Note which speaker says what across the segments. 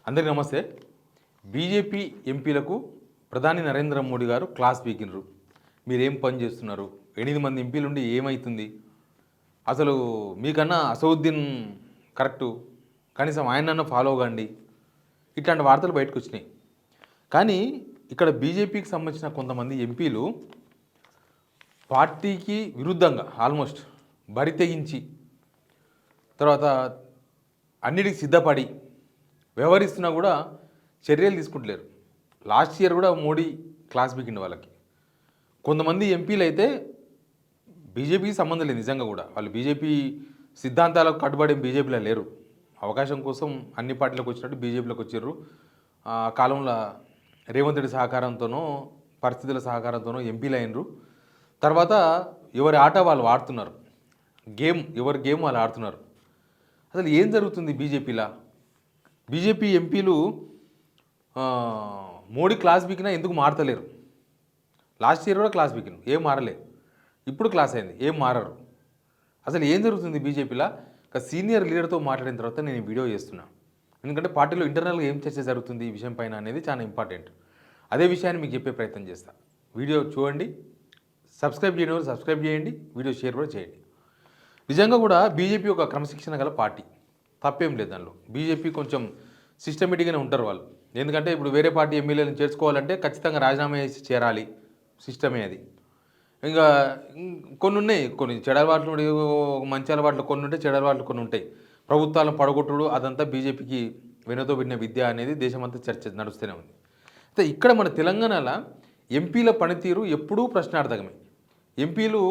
Speaker 1: అందరికీ నమస్తే. బీజేపీ ఎంపీలకు ప్రధాని నరేంద్ర మోడీ గారు క్లాస్ పీకినరు. మీరేం పని చేస్తున్నారు, 8 మంది ఎంపీలుండి ఏమవుతుంది, అసలు మీకన్నా అసౌద్దీన్ కరెక్టు, కనీసం ఆయనన్నా ఫాలో కండి, ఇట్లాంటి వార్తలు బయటకు వచ్చినాయి. కానీ ఇక్కడ బీజేపీకి సంబంధించిన కొంతమంది ఎంపీలు పార్టీకి విరుద్ధంగా ఆల్మోస్ట్ బరి తెగించి తర్వాత అన్నిటికి సిద్ధపడి వ్యవహరిస్తున్నా కూడా చర్యలు తీసుకుంటలేరు. లాస్ట్ ఇయర్ కూడా మోడీ క్లాస్ బిగిండి వాళ్ళకి. కొంతమంది ఎంపీలు అయితే బీజేపీకి సంబంధం లేదు, నిజంగా కూడా వాళ్ళు బీజేపీ సిద్ధాంతాలకు కట్టుబడి బీజేపీలో లేరు. అవకాశం కోసం అన్ని పార్టీలకు వచ్చినట్టు బీజేపీలోకి వచ్చారు. ఆ కాలంలో రేవంత్ రెడ్డి సహకారంతోనో పరిస్థితుల సహకారంతోనో ఎంపీలు అయినరు. తర్వాత ఎవరి ఆట వాళ్ళు ఆడుతున్నారు, ఎవరి గేమ్ వాళ్ళు ఆడుతున్నారు. అసలు ఏం జరుగుతుంది బీజేపీలో? బీజేపీ ఎంపీలు మోడీ క్లాస్ బీకినా ఎందుకు మారతలేరు? లాస్ట్ ఇయర్ కూడా క్లాస్ బీకిను, ఏం మారలే. ఇప్పుడు క్లాస్ అయింది, ఏం మారరు. అసలు ఏం జరుగుతుంది బీజేపీలో? ఒక సీనియర్ లీడర్తో మాట్లాడిన తర్వాత నేను ఈ వీడియో చేస్తున్నా. ఎందుకంటే పార్టీలో ఇంటర్నల్గా ఏం చర్చ జరుగుతుంది ఈ విషయం పైన అనేది చాలా ఇంపార్టెంట్. అదే విషయాన్ని మీకు చెప్పే ప్రయత్నం చేస్తా. వీడియో చూడండి, సబ్స్క్రైబ్ చేయని వారు సబ్స్క్రైబ్ చేయండి, వీడియో షేర్ కూడా చేయండి. నిజంగా కూడా బీజేపీ ఒక క్రమశిక్షణ గల పార్టీ, తప్పేం లేదు దానిలో. బీజేపీ కొంచెం సిస్టమేటిక్గానే ఉంటారు వాళ్ళు. ఎందుకంటే ఇప్పుడు వేరే పార్టీ ఎమ్మెల్యేలను చేర్చుకోవాలంటే ఖచ్చితంగా రాజీనామా చేసి చేరాలి, సిస్టమే అది. ఇంకా కొన్ని ఉన్నాయి, కొన్ని చెడు అలవాట్లు, మంచి అలవాట్లు కొన్ని ఉంటాయి, చెడు అలవాట్లు కొన్ని ఉంటాయి. ప్రభుత్వాలను పడగొట్టుడు అదంతా బీజేపీకి వెనుతో పెట్టిన విద్య అనేది దేశమంతా చర్చ నడుస్తూనే ఉంది. అయితే ఇక్కడ మన తెలంగాణలో ఎంపీల పనితీరు ఎప్పుడూ ప్రశ్నార్థకమే. ఎంపీలు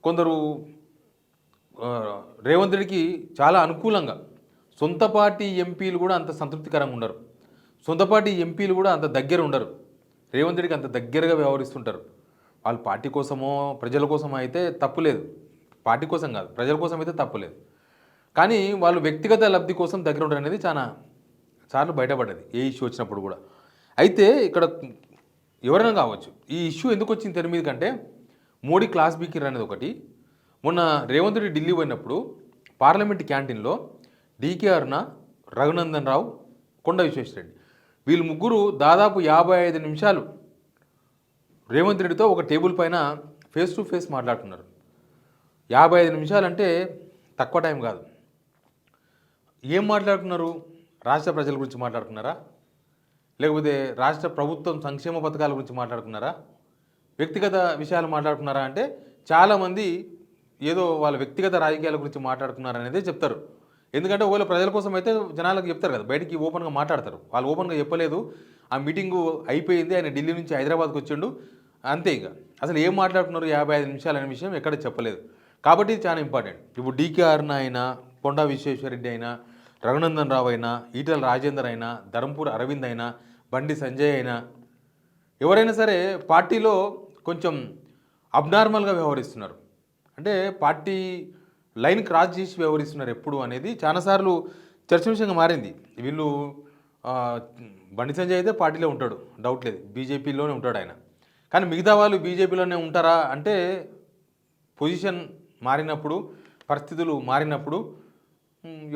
Speaker 1: కొందరు రేవంత్ రెడ్డికి చాలా అనుకూలంగా, సొంత పార్టీ ఎంపీలు కూడా అంత సంతృప్తికరంగా ఉండరు, సొంత పార్టీ ఎంపీలు కూడా అంత దగ్గర ఉండరు, రేవంత్ రెడ్డికి అంత దగ్గరగా వ్యవహరిస్తుంటారు. వాళ్ళు పార్టీ కోసమో ప్రజల కోసమో అయితే తప్పులేదు, పార్టీ కోసం కాదు ప్రజల కోసం అయితే తప్పులేదు. కానీ వాళ్ళు వ్యక్తిగత లబ్ధి కోసం దగ్గర ఉండడం అనేది చాలా సార్లు బయటపడ్డది ఏ ఇష్యూ వచ్చినప్పుడు కూడా. అయితే ఇక్కడ ఎవరైనా కావచ్చు, ఈ ఇష్యూ ఎందుకు వచ్చింది తెర మీద కంటే మోడీ క్లాస్ బీకిర్ అనేది ఒకటి. మొన్న రేవంత్ రెడ్డి ఢిల్లీ పోయినప్పుడు పార్లమెంట్ క్యాంటీన్లో డీకే అరుణ, రఘునందన్ రావు, కొండ విశ్వేశ్వరరెడ్డి వీళ్ళు ముగ్గురు దాదాపు 55 నిమిషాలు రేవంత్ రెడ్డితో ఒక టేబుల్ పైన ఫేస్ టు ఫేస్ మాట్లాడుతున్నారు. 55 నిమిషాలు అంటే తక్కువ టైం కాదు. ఏం మాట్లాడుతున్నారు? రాష్ట్ర ప్రజల గురించి మాట్లాడుతున్నారా, లేకపోతే రాష్ట్ర ప్రభుత్వం సంక్షేమ పథకాల గురించి మాట్లాడుతున్నారా, వ్యక్తిగత విషయాలు మాట్లాడుతున్నారా? అంటే చాలామంది ఏదో వాళ్ళ వ్యక్తిగత రాజకీయాల గురించి మాట్లాడుతున్నారనేదే చెప్తారు. ఎందుకంటే ఒకవేళ ప్రజల కోసం అయితే జనాలకు చెప్తారు కదా, బయటికి ఓపెన్గా మాట్లాడతారు. వాళ్ళు ఓపెన్గా చెప్పలేదు, ఆ మీటింగు అయిపోయింది, ఆయన ఢిల్లీ నుంచి హైదరాబాద్కి వచ్చిండు, అంతే. ఇక అసలు ఏం మాట్లాడుతున్నారు 55 నిమిషాలు అనే విషయం ఎక్కడ చెప్పలేదు. కాబట్టి ఇది చాలా ఇంపార్టెంట్. ఇప్పుడు డీకే అరుణ అయినా, కొండా విశ్వేశ్వరరెడ్డి అయినా, రఘునందన్ రావు అయినా, ఈటల రాజేందర్ అయినా, ధర్మపురి అరవింద్ అయినా, బండి సంజయ్ అయినా, ఎవరైనా సరే పార్టీలో కొంచెం అబ్నార్మల్గా వ్యవహరిస్తున్నారు. అంటే పార్టీ లైన్ క్రాస్ చేసి వ్యవహరిస్తున్నారు ఎప్పుడు అనేది చాలాసార్లు చర్చనీయాంశంగా మారింది. వీళ్ళు బండి సంజయ్ అయితే పార్టీలో ఉంటాడు, డౌట్ లేదు, బీజేపీలోనే ఉంటాడు ఆయన. కానీ మిగతా వాళ్ళు బీజేపీలోనే ఉంటారా అంటే పొజిషన్ మారినప్పుడు, పరిస్థితులు మారినప్పుడు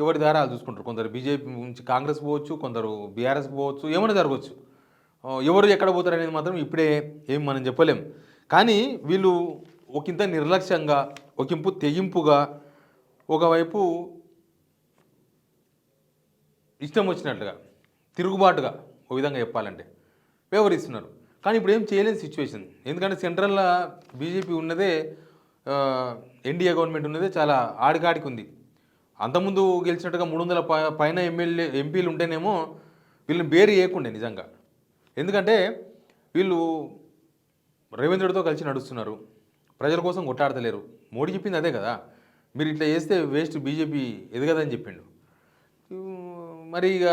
Speaker 1: ఎవరి ద్వారా చూసుకుంటారు. కొందరు బీజేపీ నుంచి కాంగ్రెస్ పోవచ్చు, కొందరు బీఆర్ఎస్ పోవచ్చు, ఏమైనా జరగవచ్చు. ఎవరు ఎక్కడ పోతారు అనేది మాత్రం ఇప్పుడే ఏం మనం చెప్పలేం. కానీ వీళ్ళు ఒకంత నిర్లక్ష్యంగా, ఒకంపు తెగింపుగా, ఒకవైపు ఇష్టం వచ్చినట్లుగా, తిరుగుబాటుగా ఒక విధంగా చెప్పాలంటే వ్యవహరిస్తున్నారు. కానీ ఇప్పుడు ఏం చేయలేని సిచ్యువేషన్. ఎందుకంటే సెంట్రల్లో బీజేపీ ఉన్నదే, ఎన్డీఏ గవర్నమెంట్ ఉన్నదే చాలా ఆడికాడికి ఉంది. అంతకుముందు గెలిచినట్టుగా 300 పైన ఎంపీలు ఉంటేనేమో వీళ్ళని బేరు చేయకుండే నిజంగా. ఎందుకంటే వీళ్ళు రేవంత్ రెడ్డితో కలిసి నడుస్తున్నారు, ప్రజల కోసం కొట్లాడతలేరు. మోడీ చెప్పింది అదే కదా, మీరు ఇట్లా చేస్తే వేస్ట్, బీజేపీ ఎదగదని చెప్పిండు. మరి ఇక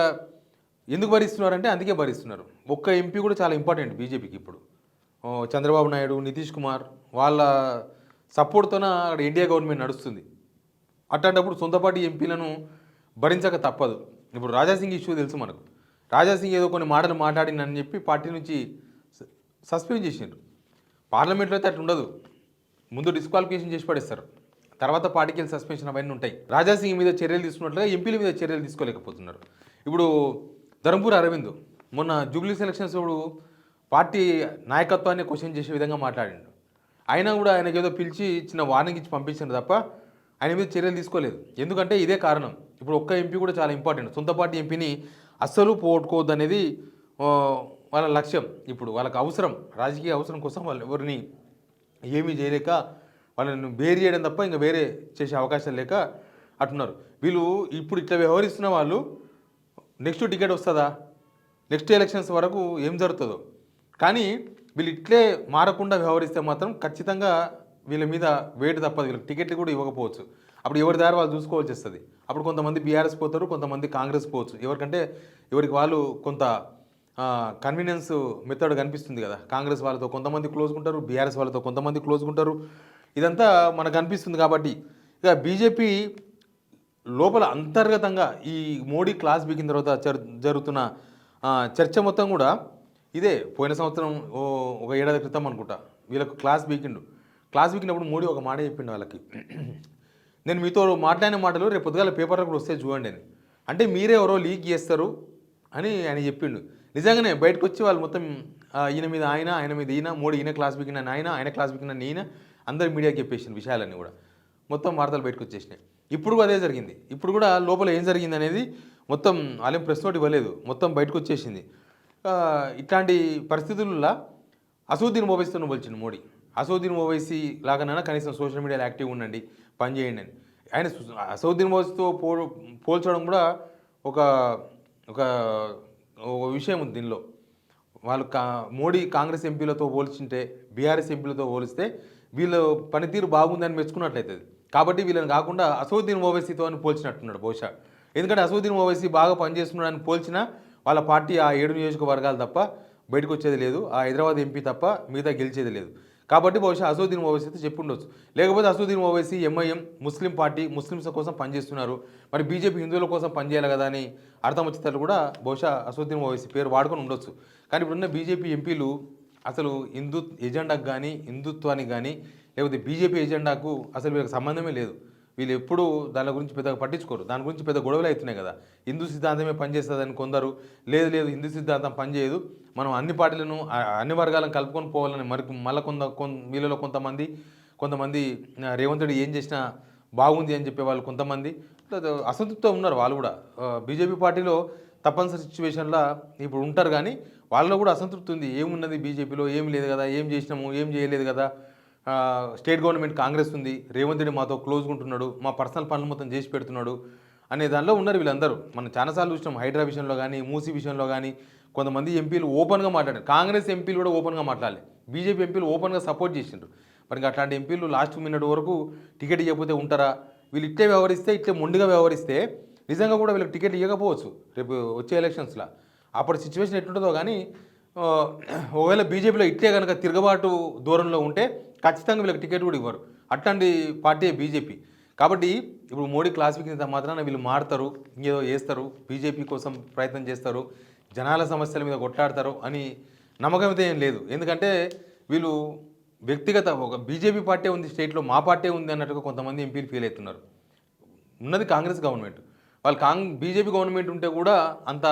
Speaker 1: ఎందుకు భరిస్తున్నారంటే అందుకే భరిస్తున్నారు. ఒక్క ఎంపీ కూడా చాలా ఇంపార్టెంట్ బీజేపీకి ఇప్పుడు. చంద్రబాబు నాయుడు, నితీష్ కుమార్ వాళ్ళ సపోర్ట్తోనే అక్కడ ఇండియా గవర్నమెంట్ నడుస్తుంది. అట్లాంటప్పుడు సొంత పార్టీ ఎంపీలను భరించక తప్పదు. ఇప్పుడు రాజాసింగ్ ఇష్యూ తెలుసు మనకు. రాజాసింగ్ ఏదో కొన్ని మాటలు మాట్లాడిందని చెప్పి పార్టీ నుంచి సస్పెండ్ చేసిండ్రు. పార్లమెంట్లో అయితే అట్లా ఉండదు, ముందు డిస్క్వాలిఫికేషన్ చేసి పడేస్తారు, తర్వాత పార్టీకి సస్పెన్షన్ అవన్నీ ఉంటాయి. రాజాసింగ్ మీద చర్యలు తీసుకున్నట్లుగా ఎంపీల మీద చర్యలు తీసుకోలేకపోతున్నారు. ఇప్పుడు ధర్మపురి అరవింద్ మొన్న జూబ్లీ సెలక్షన్స్ ఇప్పుడు పార్టీ నాయకత్వాన్ని క్వశ్చన్ చేసే విధంగా మాట్లాడిండు. అయినా కూడా ఆయనకి ఏదో పిలిచి చిన్న వార్నింగ్ ఇచ్చి పంపించారు తప్ప ఆయన మీద చర్యలు తీసుకోలేదు. ఎందుకంటే ఇదే కారణం. ఇప్పుడు ఒక్క ఎంపీ కూడా చాలా ఇంపార్టెంట్. సొంత పార్టీ ఎంపీని అస్సలు పోగొట్టుకోవద్దు అనేది వాళ్ళ లక్ష్యం. ఇప్పుడు వాళ్ళకి అవసరం, రాజకీయ అవసరం కోసం వాళ్ళు ఎవరిని ఏమీ చేయలేక వాళ్ళని వేరు చేయడం తప్ప ఇంకా వేరే చేసే అవకాశాలు లేక అంటున్నారు. వీళ్ళు ఇప్పుడు ఇట్లా వ్యవహరిస్తున్న వాళ్ళు నెక్స్ట్ టికెట్ వస్తుందా, నెక్స్ట్ ఎలక్షన్స్ వరకు ఏం జరుగుతుందో. కానీ వీళ్ళు ఇట్లే మారకుండా వ్యవహరిస్తే మాత్రం ఖచ్చితంగా వీళ్ళ మీద వేటు తప్పదు. వీళ్ళకి టికెట్లు కూడా ఇవ్వకపోవచ్చు. అప్పుడు ఎవరి దారి వాళ్ళు చూసుకోవాల్సి వస్తుంది. అప్పుడు కొంతమంది బీఆర్ఎస్ పోతారు, కొంతమంది కాంగ్రెస్ పోవచ్చు. ఎవరికంటే ఎవరికి వాళ్ళు కొంత కన్వీనియన్స్ మెథడ్ కనిపిస్తుంది కదా. కాంగ్రెస్ వాళ్ళతో కొంతమంది క్లోజ్గా ఉంటారు, బీఆర్ఎస్ వాళ్ళతో కొంతమంది క్లోజ్గా ఉంటారు. ఇదంతా మనకు అనిపిస్తుంది. కాబట్టి ఇక బీజేపీ లోపల అంతర్గతంగా ఈ మోడీ క్లాస్ బీకిన తర్వాత జరుగుతున్న చర్చ మొత్తం కూడా ఇదే. పోయిన సంవత్సరం ఒక ఏడాది క్రితం అనుకుంటా వీళ్ళకు క్లాస్ బీకినప్పుడు మోడీ ఒక మాట చెప్పిండు వాళ్ళకి, నేను మీతో మాట్లాడిన మాటలు రేపు పొద్దుగాల పేపర్లో కూడా వస్తే చూడండి అని. అంటే మీరే ఎవరో లీక్ చేస్తారు అని ఆయన చెప్పిండు. నిజంగానే బయటకు వచ్చి వాళ్ళు మొత్తం ఈయన మీద ఆయన మీద ఈయన, మోడీ ఈయన క్లాస్ బీకిన ఆయన క్లాస్ బీకిన ఈయన, అందరు మీడియాకి చెప్పేసిన విషయాలన్నీ కూడా మొత్తం వార్తలు బయటకు వచ్చేసినాయి. ఇప్పుడు అదే జరిగింది. ఇప్పుడు కూడా లోపల ఏం జరిగింది అనేది మొత్తం వాళ్ళేం ప్రెస్ నోట్ ఇవ్వలేదు, మొత్తం బయటకు వచ్చేసింది. ఇట్లాంటి పరిస్థితుల్లో అసదుద్దీన్ ఓవైసీతో పోల్చింది మోడీ. అసదుద్దీన్ ఓవైసీ లాగానైనా కనీసం సోషల్ మీడియాలో యాక్టివ్ ఉండండి, పని చేయండి అని. ఆయన అసదుద్దీన్ ఓవైసీతో పోల్చడం కూడా ఒక ఒక విషయం ఉంది దీనిలో. వాళ్ళు మోడీ కాంగ్రెస్ ఎంపీలతో పోల్చింటే, బీఆర్ఎస్ ఎంపీలతో పోలిస్తే వీళ్ళ పనితీరు బాగుందని మెచ్చుకున్నట్లయితుంది. కాబట్టి వీళ్ళని కాకుండా అసదుద్దీన్ ఓవైసీతో అని పోల్చినట్టున్నాడు బహుశా. ఎందుకంటే అసదుద్దీన్ ఓవైసీ బాగా పనిచేస్తున్నాడని పోల్చినా వాళ్ళ పార్టీ ఆ 7 నియోజకవర్గాలు తప్ప బయటకు వచ్చేది లేదు, ఆ హైదరాబాద్ ఎంపీ తప్ప మిగతా గెలిచేది లేదు. కాబట్టి బహుశా అసదుద్దీన్ ఓవైసీతో చెప్పుండొచ్చు. లేకపోతే Asaduddin Owaisi MIM Muslim party, Muslims కోసం పనిచేస్తున్నారు, మరి బీజేపీ హిందువుల కోసం పనిచేయాలి కదా అని అర్థం వచ్చేటట్లు కూడా బహుశా అసదుద్దీన్ ఓవైసీ పేరు వాడుకొని ఉండొచ్చు. కానీ ఇప్పుడున్న బీజేపీ ఎంపీలు అసలు ఎజెండాకు కానీ, హిందుత్వానికి కానీ, లేకపోతే బీజేపీ ఎజెండాకు అసలు వీళ్ళకి సంబంధమే లేదు. వీళ్ళు ఎప్పుడూ దాని గురించి పెద్దగా పట్టించుకోరు. దాని గురించి పెద్ద గొడవలు అవుతున్నాయి కదా. హిందూ సిద్ధాంతమే పనిచేస్తుందని కొందరు, లేదు హిందూ సిద్ధాంతం పనిచేయదు, మనం అన్ని పార్టీలను అన్ని వర్గాలను కలుపుకొని పోవాలని మళ్ళీ వీళ్ళలో కొంతమంది రేవంత్ రెడ్డి ఏం చేసినా బాగుంది అని చెప్పేవాళ్ళు కొంతమంది అసంతృప్తితో ఉన్నారు. వాళ్ళు కూడా బీజేపీ పార్టీలో తప్పనిసరి సిచ్యువేషన్లో ఇప్పుడు ఉంటారు. కానీ వాళ్ళలో కూడా అసంతృప్తి ఉంది. ఏమున్నది బీజేపీలో, ఏం లేదు కదా, ఏం చేసినాము, ఏం చేయలేదు కదా, స్టేట్ గవర్నమెంట్ కాంగ్రెస్ ఉంది, రేవంత్ రెడ్డి మాతో క్లోజ్గా ఉంటున్నాడు, మా పర్సనల్ పనులు మొత్తం చేసి పెడుతున్నాడు అనే దానిలో ఉన్నారు వీళ్ళందరూ. మనం చాలాసార్లు చూసినాం. హైడ్రా విషయంలో కానీ, మూసీ విషయంలో కానీ కొంతమంది ఎంపీలు ఓపెన్గా మాట్లాడారు. కాంగ్రెస్ ఎంపీలు కూడా ఓపెన్గా మాట్లాడాలి, బీజేపీ ఎంపీలు ఓపెన్గా సపోర్ట్ చేసిండ్రు. మరి అట్లాంటి ఎంపీలు లాస్ట్ మినిట్ వరకు టికెట్ ఇవ్వకపోతే ఉంటారా? వీళ్ళు ఇట్లే వ్యవహరిస్తే, ఇట్లే మొండిగా వ్యవహరిస్తే నిజంగా కూడా వీళ్ళకి టికెట్ ఇవ్వకపోవచ్చు రేపు వచ్చే ఎలక్షన్స్లో. అప్పుడు సిచ్యువేషన్ ఎట్లుంటుందో. కానీ ఒకవేళ బీజేపీలో ఇట్లే కనుక తిరగబాటు దూరంలో ఉంటే ఖచ్చితంగా వీళ్ళకి టికెట్ కూడా ఇవ్వరు. అట్లాంటి పార్టీ బీజేపీ. కాబట్టి ఇప్పుడు మోడీ క్లాసిఫికేషన్ మాత్రాన వీళ్ళు మారుతారు, ఇంకేదో చేస్తారు, బీజేపీ కోసం ప్రయత్నం చేస్తారు, జనాల సమస్యల మీద కొట్లాడతారు అని నమ్మకం అయితే ఏం లేదు. ఎందుకంటే వీళ్ళు వ్యక్తిగత ఒక బీజేపీ పార్టీ ఉంది స్టేట్లో, మా పార్టీ ఉంది అన్నట్టుగా కొంతమంది ఎంపీలు ఫీల్ అవుతున్నారు. ఉన్నది కాంగ్రెస్ గవర్నమెంట్. వాళ్ళు బీజేపీ గవర్నమెంట్ ఉంటే కూడా అంత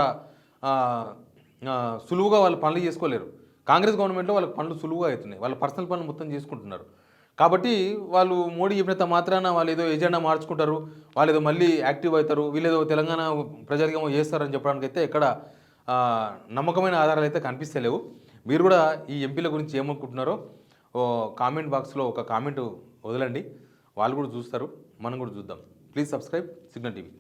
Speaker 1: సులువుగా వాళ్ళు పనులు చేసుకోలేరు. కాంగ్రెస్ గవర్నమెంట్లో వాళ్ళకి పనులు సులువుగా అవుతున్నాయి, వాళ్ళ పర్సనల్ పనులు మొత్తం చేసుకుంటున్నారు. కాబట్టి వాళ్ళు మోడీ చెప్పినంత మాత్రాన వాళ్ళు ఏదో ఎజెండా మార్చుకుంటారు, వాళ్ళు ఏదో మళ్ళీ యాక్టివ్ అవుతారు, వీళ్ళేదో తెలంగాణ ప్రజలకేమో చేస్తారని చెప్పడానికి అయితే ఎక్కడ నమ్మకమైన ఆధారాలు అయితే కనిపిస్తలేవు. మీరు కూడా ఈ ఎంపీల గురించి ఏమనుకుంటున్నారో కామెంట్ బాక్స్లో ఒక కామెంట్ వదలండి. వాళ్ళు కూడా చూస్తారు, మనం కూడా చూద్దాం. Please subscribe signal TV.